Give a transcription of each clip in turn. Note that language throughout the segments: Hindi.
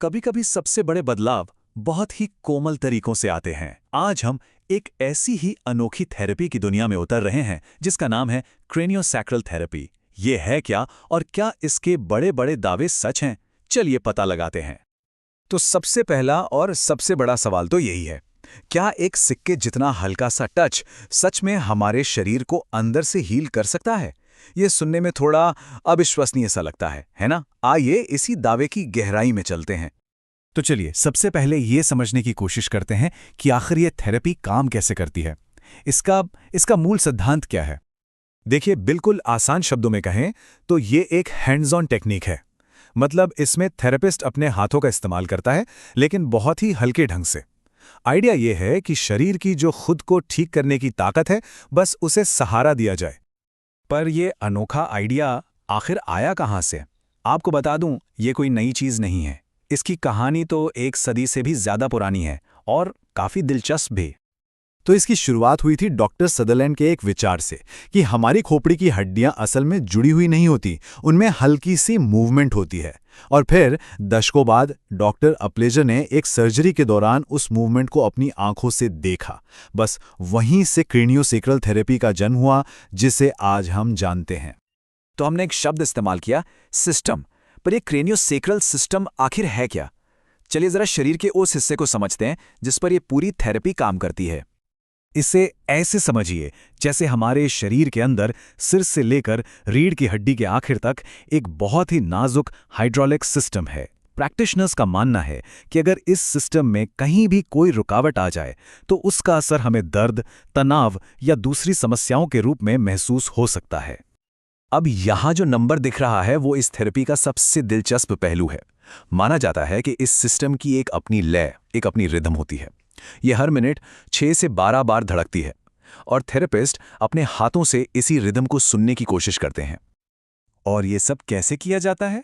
कभी कभी सबसे बड़े बदलाव बहुत ही कोमल तरीकों से आते हैं। आज हम एक ऐसी ही अनोखी थेरेपी की दुनिया में उतर रहे हैं जिसका नाम है क्रेनियोसैक्रल थेरेपी। ये है क्या और क्या इसके बड़े बड़े दावे सच हैं? चलिए पता लगाते हैं। तो सबसे पहला और सबसे बड़ा सवाल तो यही है, क्या एक सिक्के जितना हल्का सा टच सच में हमारे शरीर को अंदर से हील कर सकता है? ये सुनने में थोड़ा अविश्वसनीय सा लगता है ना? आइए इसी दावे की गहराई में चलते हैं। तो चलिए सबसे पहले ये समझने की कोशिश करते हैं कि आखिर ये थेरेपी काम कैसे करती है। इसका इसका मूल सिद्धांत क्या है? देखिए, बिल्कुल आसान शब्दों में कहें तो ये एक हैंड्स ऑन टेक्निक है। मतलब इसमें थेरेपिस्ट अपने हाथों का इस्तेमाल करता है, लेकिन बहुत ही हल्के ढंग से। आइडिया ये है कि शरीर की जो खुद को ठीक करने की ताकत है, बस उसे सहारा दिया जाए। पर ये अनोखा आइडिया आखिर आया कहाँ से? आपको बता दूं, ये कोई नई चीज नहीं है। इसकी कहानी तो एक सदी से भी ज्यादा पुरानी है और काफी दिलचस्प भी। तो इसकी शुरुआत हुई थी डॉक्टर सदरलैंड के एक विचार से कि हमारी खोपड़ी की हड्डियां असल में जुड़ी हुई नहीं होती, उनमें हल्की सी मूवमेंट होती है। और फिर दशकों बाद डॉक्टर अपलेजर ने एक सर्जरी के दौरान उस मूवमेंट को अपनी आंखों से देखा। बस वहीं से क्रेनियोसैक्रल थेरेपी का जन्म हुआ, जिसे आज हम जानते हैं। तो हमने एक शब्द इस्तेमाल किया, सिस्टम। पर ये क्रेनियोसैक्रल सिस्टम आखिर है क्या? चलिए जरा शरीर के उस हिस्से को समझते हैं जिस पर ये पूरी थेरेपी काम करती है। इसे ऐसे समझिए जैसे हमारे शरीर के अंदर सिर से लेकर रीढ़ की हड्डी के आखिर तक एक बहुत ही नाजुक हाइड्रोलिक सिस्टम है। प्रैक्टिशनर्स का मानना है कि अगर इस सिस्टम में कहीं भी कोई रुकावट आ जाए तो उसका असर हमें दर्द, तनाव या दूसरी समस्याओं के रूप में महसूस हो सकता है। अब यहाँ जो नंबर दिख रहा है वो इस थेरेपी का सबसे दिलचस्प पहलू है। माना जाता है कि इस सिस्टम की एक अपनी लय, एक अपनी रिदम होती है। ये हर मिनट 6 से 12 बार धड़कती है और थेरेपिस्ट अपने हाथों से इसी रिदम को सुनने की कोशिश करते हैं। और ये सब कैसे किया जाता है?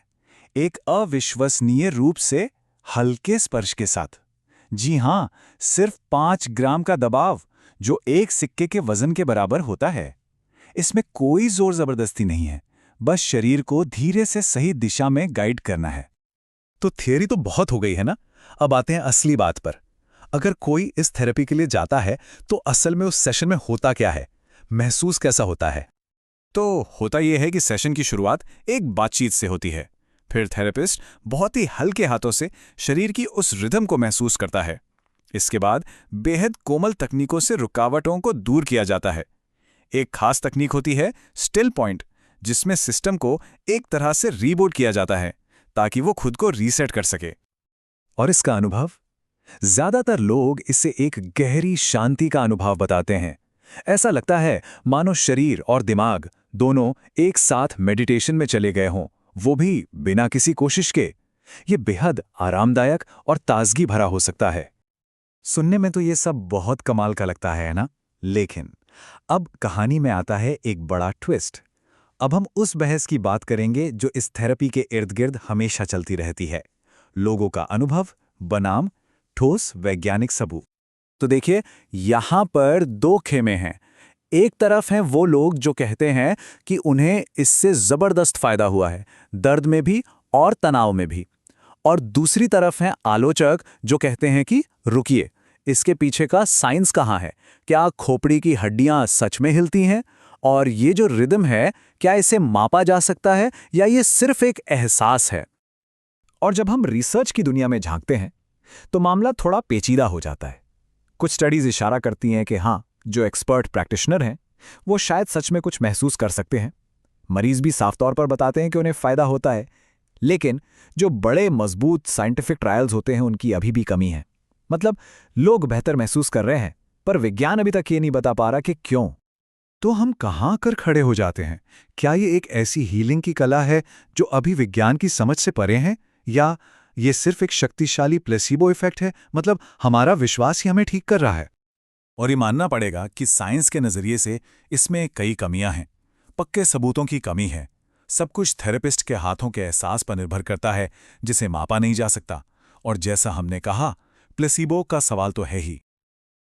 एक अविश्वसनीय रूप से हल्के स्पर्श के साथ। जी हां, सिर्फ 5 ग्राम का दबाव, जो एक सिक्के के वजन के बराबर होता है। इसमें कोई जोर जबरदस्ती नहीं है, बस शरीर को धीरे से सही दिशा में गाइड करना है। तो थियरी तो बहुत हो गई है ना? अब आते हैं असली बात पर। अगर कोई इस थेरेपी के लिए जाता है तो असल में उस सेशन में होता क्या है, महसूस कैसा होता है? तो होता यह है कि सेशन की शुरुआत एक बातचीत से होती है। फिर थेरेपिस्ट बहुत ही हल्के हाथों से शरीर की उस रिदम को महसूस करता है। इसके बाद बेहद कोमल तकनीकों से रुकावटों को दूर किया जाता है। एक खास तकनीक होती है स्टिल पॉइंट, जिसमें सिस्टम को एक तरह से रीबूट किया जाता है ताकि वो खुद को रीसेट कर सके। और इसका अनुभव? ज्यादातर लोग इसे एक गहरी शांति का अनुभव बताते हैं। ऐसा लगता है मानो शरीर और दिमाग दोनों एक साथ मेडिटेशन में चले गए हों, वो भी बिना किसी कोशिश के। ये बेहद आरामदायक और ताजगी भरा हो सकता है। सुनने में तो ये सब बहुत कमाल का लगता है ना? लेकिन अब कहानी में आता है एक बड़ा ट्विस्ट। अब हम उस बहस की बात करेंगे जो इस थेरेपी के इर्द गिर्द हमेशा चलती रहती है। लोगों का अनुभव बनाम ठोस वैज्ञानिक सबूत। तो देखिए, यहां पर दो खेमे हैं। एक तरफ हैं वो लोग जो कहते हैं कि उन्हें इससे जबरदस्त फायदा हुआ है, दर्द में भी और तनाव में भी। और दूसरी तरफ हैं आलोचक जो कहते हैं कि रुकिए, इसके पीछे का साइंस कहाँ है? क्या खोपड़ी की हड्डियां सच में हिलती हैं? और ये जो रिदम है, क्या इसे मापा जा सकता है या ये सिर्फ एक एहसास है? और जब हम रिसर्च की दुनिया में झांकते हैं तो मामला थोड़ा पेचीदा हो जाता है। कुछ स्टडीज इशारा करती हैं कि हाँ, जो एक्सपर्ट प्रैक्टिशनर हैं वो शायद सच में कुछ महसूस कर सकते हैं। मरीज भी साफ तौर पर बताते हैं कि उन्हें फायदा होता है। लेकिन जो बड़े मजबूत साइंटिफिक ट्रायल्स होते हैं उनकी अभी भी कमी है। मतलब लोग बेहतर महसूस कर रहे हैं, पर विज्ञान अभी तक ये नहीं बता पा रहा कि क्यों। तो हम कहाँ कर खड़े हो जाते हैं? क्या ये एक ऐसी हीलिंग की कला है जो अभी विज्ञान की समझ से परे है, या ये सिर्फ एक शक्तिशाली प्लेसिबो इफेक्ट है? मतलब हमारा विश्वास ही हमें ठीक कर रहा है। और ये मानना पड़ेगा कि साइंस के नजरिए से इसमें कई कमियां हैं। पक्के सबूतों की कमी है। सब कुछ थेरेपिस्ट के हाथों के एहसास पर निर्भर करता है, जिसे मापा नहीं जा सकता। और जैसा हमने कहा, प्लेसिबो का सवाल तो है ही।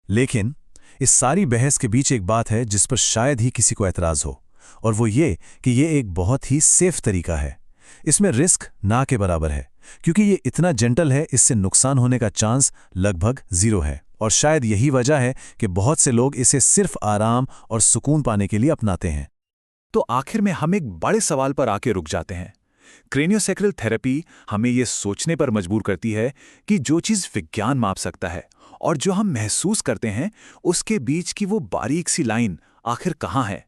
लेकिन इस सारी बहस के बीच एक बात है जिस पर शायद ही किसी को एतराज हो, और वो ये कि ये एक बहुत ही सेफ तरीका है। इसमें रिस्क ना के बराबर है, क्योंकि ये इतना जेंटल है, इससे नुकसान होने का चांस लगभग 0 है। और शायद यही वजह है कि बहुत से लोग इसे सिर्फ आराम और सुकून पाने के लिए अपनाते हैं। तो आखिर में हम एक बड़े सवाल पर आके रुक जाते हैं। क्रेनियोसैक्रल थेरेपी हमें ये सोचने पर मजबूर करती है कि जो चीज़ विज्ञान माप सकता है और जो हम महसूस करते हैं, उसके बीच की वो बारीक सी लाइन आखिर कहाँ है?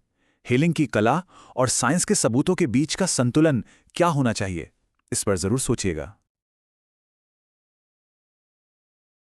हीलिंग की कला और साइंस के सबूतों के बीच का संतुलन क्या होना चाहिए? इस पर ज़रूर सोचिएगा।